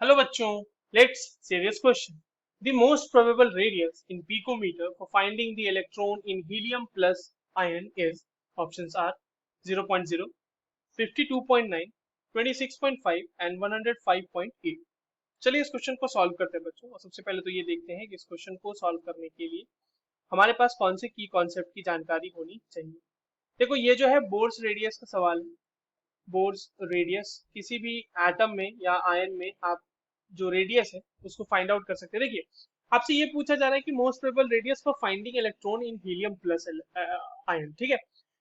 Hello bachchon, let's see this question. The most probable radius in picometer for finding the electron in helium plus ion is, options are 0.0, 52.9, 26.5 and 105.8. चलिए इस question को solve करते हैं बच्चों। और सबसे पहले तो ये देखते हैं कि इस क्वेश्चन को सॉल्व करने के लिए हमारे पास कौन से की कॉन्सेप्ट की जानकारी होनी चाहिए। देखो ये जो है बोर्स रेडियस का सवाल है। बोर्स रेडियस किसी भी एटम में या आयन में आप जो रेडियस है उसको फाइंड आउट कर सकते हैं। देखिए आपसे ये पूछा जा रहा है कि most probable radius for finding electron in helium plus ion. ठीक है,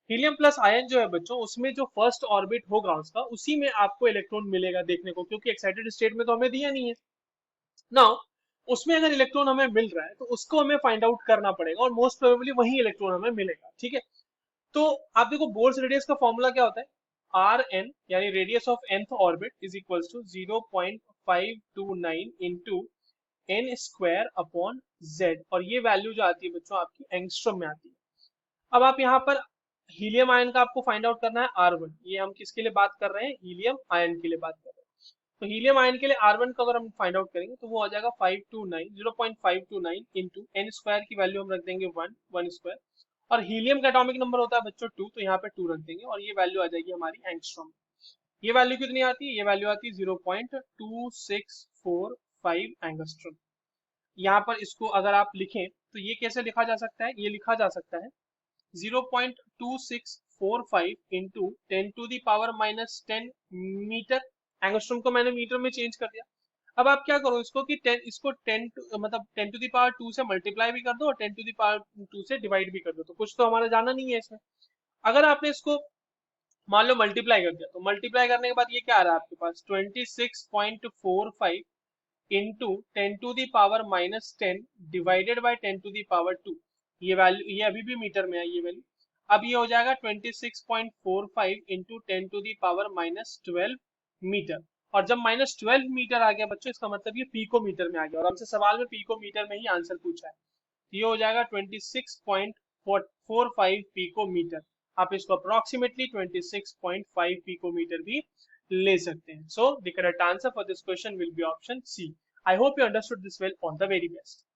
हीलियम प्लस आयन जो है बच्चों उसमें जो फर्स्ट ऑर्बिट होगा उसका उसी में आपको इलेक्ट्रॉन मिलेगा देखने को, क्योंकि एक्साइटेड स्टेट में तो हमें दिया नहीं है ना। उसमें अगर इलेक्ट्रॉन हमें मिल रहा है तो उसको हमें फाइंड आउट करना पड़ेगा और मोस्ट प्रोबेबली वही इलेक्ट्रॉन हमें मिलेगा। ठीक है, तो आप देखो बोर्स रेडियस का फॉर्मूला क्या होता है, आर एन यानी radius of nth orbit is equals to 0.529 into N square upon Z, और ये वैल्यू जो आती है बच्चों आपकी एंगस्ट्रॉम में आती है। अब आप यहाँ पर हीलियम आयन का आपको फाइंड आउट करना है R1, ये हम किसके लिए बात कर रहे हैं, हीलियम आयन के लिए बात कर रहे हैं। तो हीलियम आयन के लिए R1 का अगर हम फाइंड आउट करेंगे तो वो आ जाएगा 0.529 इंटू एन स्क्वायर की वैल्यू हम रख देंगे 1 स्क्वायर, और हीलियम का एटॉमिक नंबर होता है बच्चों 2, तो यहाँ पे 2 रख देंगे और ये वैल्यू आ जाएगी हमारी एंगस्ट्रॉम। ये वैल्यू कितनी आती है, ये वैल्यू आती है 0.2645 एंगस्ट्रॉम। यहाँ पर इसको अगर आप लिखें तो ये कैसे लिखा जा सकता है, ये लिखा जा सकता है 0.2645 इंटू 10⁻⁻10 मीटर। एंगस्ट्रॉम को मैंने मीटर में चेंज कर दिया। अब आप क्या करो इसको कि 10 इसको मतलब 10⁻2 से मल्टीप्लाई भी कर दो और 10⁻2 से डिवाइड भी कर दो, तो कुछ तो हमारा जाना नहीं है इसमें। अगर आपने इसको मान लो मल्टीप्लाई कर दिया तो मल्टीप्लाई करने के बाद ये क्या आ रहा है आपके पास 26.45 इंटू 10⁻⁻10 डिवाइडेड बाई 10⁻2। ये वैल्यू ये अभी भी मीटर में है ये वैल्यू। अब ये हो जाएगा 26.45 इंटू 10⁻12 मीटर, और जब -12 मीटर आ गया बच्चों इसका मतलब ये पीको मीटर में आ गया, और हमसे सवाल में पीको मीटर में ही आंसर पूछा है। ये हो जाएगा 26.45 पीको मीटर। आप इसको अप्रोक्सीमेटली 26.5 पीको मीटर भी ले सकते हैं। So the correct answer for this question will be option C. I hope you understood this well. All the very best.